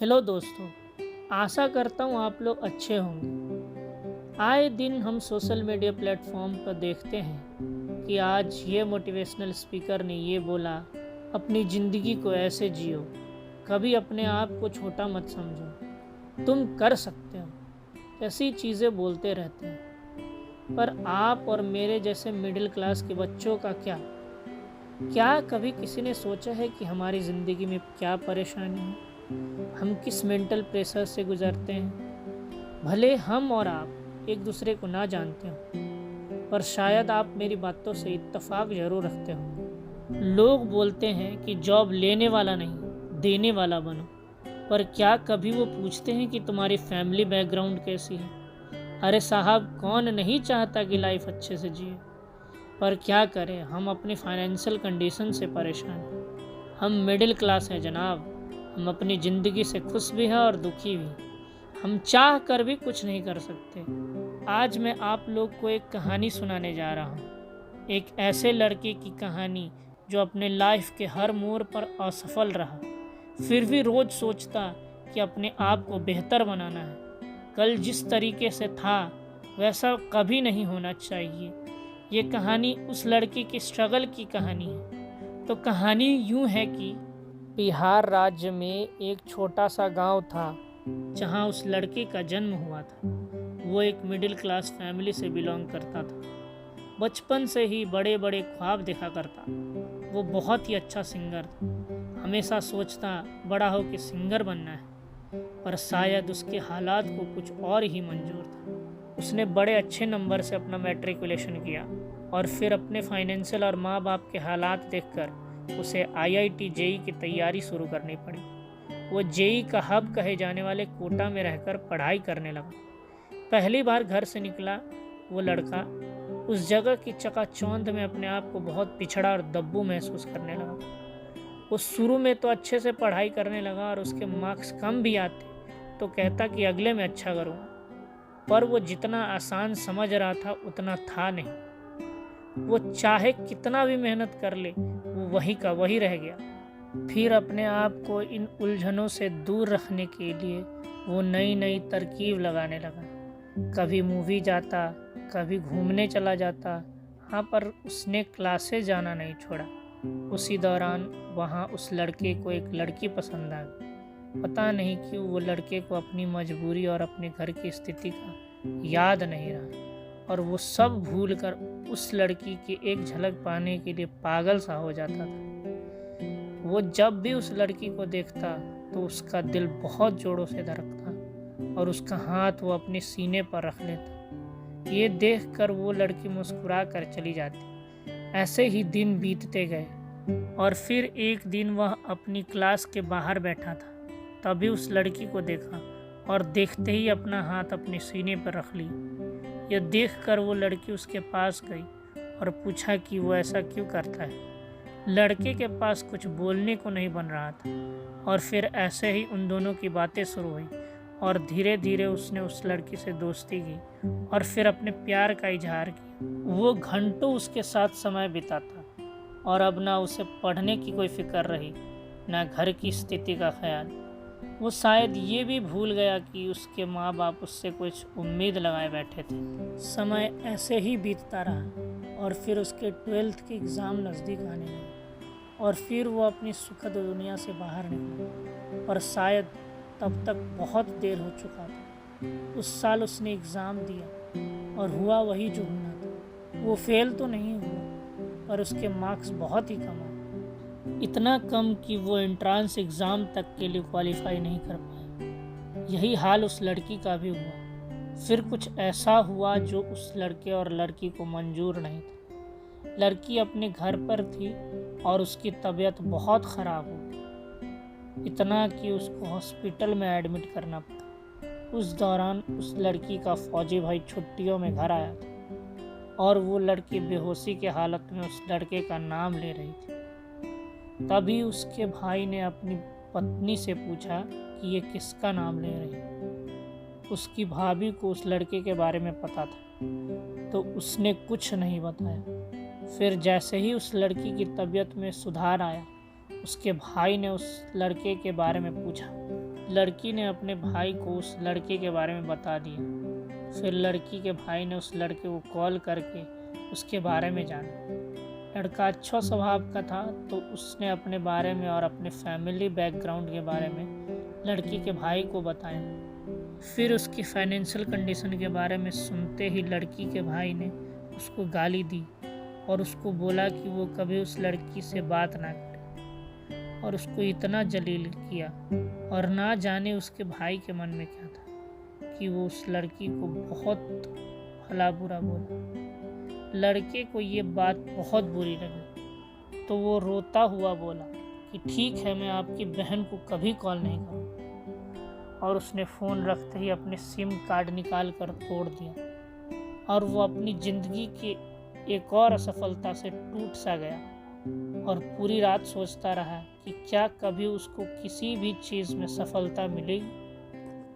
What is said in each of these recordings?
Hello दोस्तों, आशा करता हूँ आप लोग अच्छे होंगे। आए दिन हम सोशल मीडिया प्लेटफॉर्म पर देखते हैं कि आज ये मोटिवेशनल स्पीकर ने ये बोला, अपनी ज़िंदगी को ऐसे जियो, कभी अपने आप को छोटा मत समझो, तुम कर सकते हो। ऐसी चीज़ें बोलते रहते हैं, पर आप और मेरे जैसे मिडिल क्लास के बच्चों का क्या कभी किसी ने सोचा है कि हमारी ज़िंदगी में क्या परेशानी है, हम किस मेंटल प्रेशर से गुजरते हैं। भले हम और आप एक दूसरे को ना जानते हो, पर शायद आप मेरी बातों से इत्तेफाक जरूर रखते होंगे। लोग बोलते हैं कि जॉब लेने वाला नहीं, देने वाला बनो, पर क्या कभी वो पूछते हैं कि तुम्हारी फैमिली बैकग्राउंड कैसी है। अरे साहब, कौन नहीं चाहता कि लाइफ अच्छे से जिए, पर क्या करें, हम अपनी फाइनेंशियल कंडीशन से परेशान हैं। हम मिडिल क्लास हैं जनाब। हम अपनी ज़िंदगी से खुश भी हैं और दुखी भी। हम चाह कर भी कुछ नहीं कर सकते। आज मैं आप लोग को एक कहानी सुनाने जा रहा हूँ, एक ऐसे लड़के की कहानी जो अपने लाइफ के हर मोड़ पर असफल रहा, फिर भी रोज़ सोचता कि अपने आप को बेहतर बनाना है। कल जिस तरीके से था वैसा कभी नहीं होना चाहिए। ये कहानी उस लड़के की स्ट्रगल की कहानी है। तो कहानी यूँ है कि बिहार राज्य में एक छोटा सा गांव था जहां उस लड़के का जन्म हुआ था। वो एक मिडिल क्लास फैमिली से बिलोंग करता था। बचपन से ही बड़े बड़े ख्वाब देखा करता। वो बहुत ही अच्छा सिंगर था। हमेशा सोचता बड़ा हो के सिंगर बनना है, पर शायद उसके हालात को कुछ और ही मंजूर था। उसने बड़े अच्छे नंबर से अपना मैट्रिकुलेशन किया और फिर अपने फाइनेंशियल और माँ बाप के हालात देखकर उसे IIT जेई की तैयारी शुरू करनी पड़ी। वो जेई का हब कहे जाने वाले कोटा में रहकर पढ़ाई करने लगा। पहली बार घर से निकला वो लड़का उस जगह की चकाचौंध में अपने आप को बहुत पिछड़ा और दब्बू महसूस करने लगा। वो शुरू में तो अच्छे से पढ़ाई करने लगा और उसके मार्क्स कम भी आते तो कहता कि अगले में अच्छा करूँगा, पर वो जितना आसान समझ रहा था उतना था नहीं। वो चाहे कितना भी मेहनत कर ले, वो वही का वही रह गया। फिर अपने आप को इन उलझनों से दूर रखने के लिए वो नई नई तरकीब लगाने लगा। कभी मूवी जाता, कभी घूमने चला जाता। हाँ, पर उसने क्लासेस जाना नहीं छोड़ा। उसी दौरान वहाँ उस लड़के को एक लड़की पसंद आ गई। पता नहीं क्यों वो लड़के को अपनी मजबूरी और अपने घर की स्थिति का याद नहीं रहा, और वो सब भूल कर उस लड़की की एक झलक पाने के लिए पागल सा हो जाता था। वो जब भी उस लड़की को देखता तो उसका दिल बहुत जोरों से धड़कता और उसका हाथ वो अपने सीने पर रख लेता। ये देखकर वो लड़की मुस्कुरा कर चली जाती। ऐसे ही दिन बीतते गए और फिर एक दिन वह अपनी क्लास के बाहर बैठा था। तभी उस लड़की को देखा और देखते ही अपना हाथ अपने सीने पर रख लिया। यह देखकर वो लड़की उसके पास गई और पूछा कि वो ऐसा क्यों करता है। लड़के के पास कुछ बोलने को नहीं बन रहा था, और फिर ऐसे ही उन दोनों की बातें शुरू हुई और धीरे धीरे उसने उस लड़की से दोस्ती की और फिर अपने प्यार का इजहार किया। वो घंटों उसके साथ समय बिताता और अब ना उसे पढ़ने की कोई फिक्र रही, ना घर की स्थिति का ख्याल। वो शायद ये भी भूल गया कि उसके माँ बाप उससे कुछ उम्मीद लगाए बैठे थे। समय ऐसे ही बीतता रहा और फिर उसके 12th के एग्ज़ाम नज़दीक आने लगे और फिर वो अपनी सुखद दुनिया से बाहर निकला, और शायद तब तक बहुत देर हो चुका था। उस साल उसने एग्ज़ाम दिया और हुआ वही जो होना था। वो फेल तो नहीं हुआ, पर उसके मार्क्स बहुत ही कम आए। इतना कम कि वो एंट्रांस एग्ज़ाम तक के लिए क्वालिफाई नहीं कर पाया। यही हाल उस लड़की का भी हुआ। फिर कुछ ऐसा हुआ जो उस लड़के और लड़की को मंजूर नहीं था। लड़की अपने घर पर थी और उसकी तबीयत बहुत ख़राब हो गई, इतना कि उसको हॉस्पिटल में एडमिट करना पड़ा। उस दौरान उस लड़की का फौजी भाई छुट्टियों में घर आया था और वो लड़की बेहोशी के हालत में उस लड़के का नाम ले रही थी। तभी उसके भाई ने अपनी पत्नी से पूछा कि ये किसका नाम ले रही है। उसकी भाभी को उस लड़के के बारे में पता था, तो उसने कुछ नहीं बताया। फिर जैसे ही उस लड़की की तबीयत में सुधार आया, उसके भाई ने उस लड़के के बारे में पूछा। लड़की ने अपने भाई को उस लड़के के बारे में बता दिया। फिर लड़की के भाई ने उस लड़के को कॉल करके उसके बारे में जाना। लड़का अच्छा स्वभाव का था, तो उसने अपने बारे में और अपने फैमिली बैकग्राउंड के बारे में लड़की के भाई को बताया। फिर उसकी फाइनेंशियल कंडीशन के बारे में सुनते ही लड़की के भाई ने उसको गाली दी और उसको बोला कि वो कभी उस लड़की से बात ना करे, और उसको इतना जलील किया। और ना जाने उसके भाई के मन में क्या था कि वो उस लड़की को बहुत भला बुरा बोला। लड़के को ये बात बहुत बुरी लगी, तो वो रोता हुआ बोला कि ठीक है, मैं आपकी बहन को कभी कॉल नहीं करूँगा। और उसने फ़ोन रखते ही अपने सिम कार्ड निकाल कर तोड़ दिया और वो अपनी ज़िंदगी के एक और असफलता से टूट सा गया और पूरी रात सोचता रहा कि क्या कभी उसको किसी भी चीज़ में सफलता मिलेगी।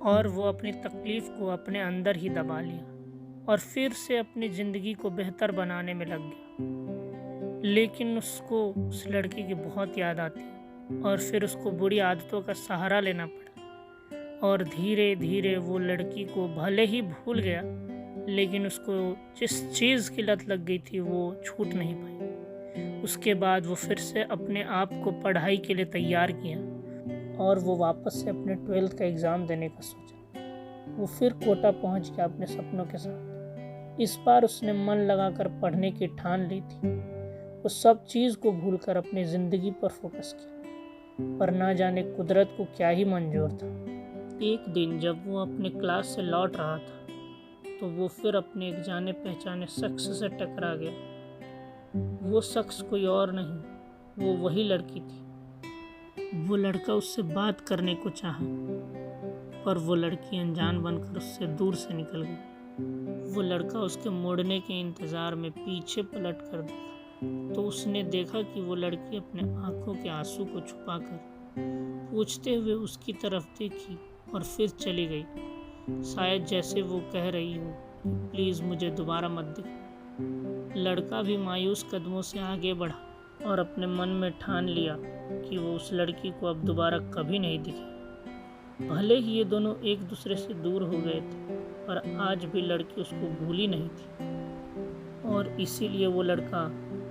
और वो अपनी तकलीफ़ को अपने अंदर ही दबा लिया और फिर से अपनी ज़िंदगी को बेहतर बनाने में लग गया। लेकिन उसको उस लड़की की बहुत याद आती और फिर उसको बुरी आदतों का सहारा लेना पड़ा। और धीरे धीरे वो लड़की को भले ही भूल गया, लेकिन उसको जिस चीज़ की लत लग गई थी वो छूट नहीं पाई। उसके बाद वो फिर से अपने आप को पढ़ाई के लिए तैयार किया और वो वापस से अपने 12th का एग्ज़ाम देने का सोचा। वो फिर कोटा पहुंच गया अपने सपनों के साथ। इस बार उसने मन लगाकर पढ़ने की ठान ली थी। वो सब चीज़ को भूलकर अपनी ज़िंदगी पर फोकस किया, पर ना जाने कुदरत को क्या ही मंजूर था। एक दिन जब वो अपने क्लास से लौट रहा था, तो वो फिर अपने एक जाने पहचाने शख्स से टकरा गया। वो शख्स कोई और नहीं, वो वही लड़की थी। वो लड़का उससे बात करने को चाहा, पर वो लड़की अनजान बनकर उससे दूर से निकल गई। वो लड़का उसके मुड़ने के इंतज़ार में पीछे पलट कर देखा, तो उसने देखा कि वो लड़की अपने आंखों के आंसू को छुपाकर पूछते हुए उसकी तरफ देखी और फिर चली गई, शायद जैसे वो कह रही हो कि प्लीज़ मुझे दोबारा मत दिखा। लड़का भी मायूस कदमों से आगे बढ़ा और अपने मन में ठान लिया कि वो उस लड़की को अब दोबारा कभी नहीं दिखे। भले ही ये दोनों एक दूसरे से दूर हो गए थे, पर आज भी लड़की उसको भूली नहीं थी और इसीलिए वो लड़का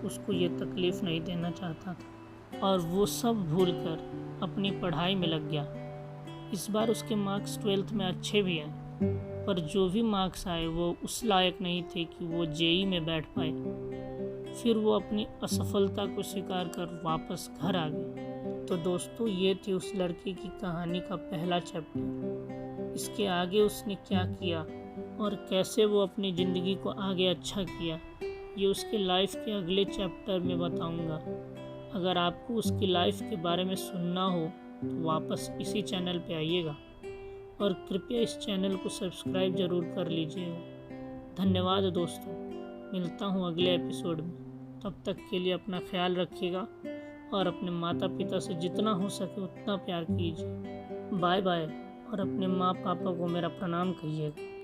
उसको ये तकलीफ़ नहीं देना चाहता था और वो सब भूलकर अपनी पढ़ाई में लग गया। इस बार उसके मार्क्स 12th में अच्छे भी आए, पर जो भी मार्क्स आए वो उस लायक नहीं थे कि वो जेई में बैठ पाए। फिर वो अपनी असफलता को स्वीकार कर वापस घर आ गया। तो दोस्तों, ये थी उस लड़की की कहानी का पहला चैप्टर। इसके आगे उसने क्या किया और कैसे वो अपनी ज़िंदगी को आगे अच्छा किया, ये उसके लाइफ के अगले चैप्टर में बताऊंगा। अगर आपको उसकी लाइफ के बारे में सुनना हो तो वापस इसी चैनल पे आइएगा और कृपया इस चैनल को सब्सक्राइब ज़रूर कर लीजिएगा। धन्यवाद दोस्तों, मिलता हूँ अगले एपिसोड में। तब तक के लिए अपना ख्याल रखिएगा और अपने माता पिता से जितना हो सके उतना प्यार कीजिए। बाय बाय, और अपने माँ पापा को मेरा प्रणाम कहिएगा।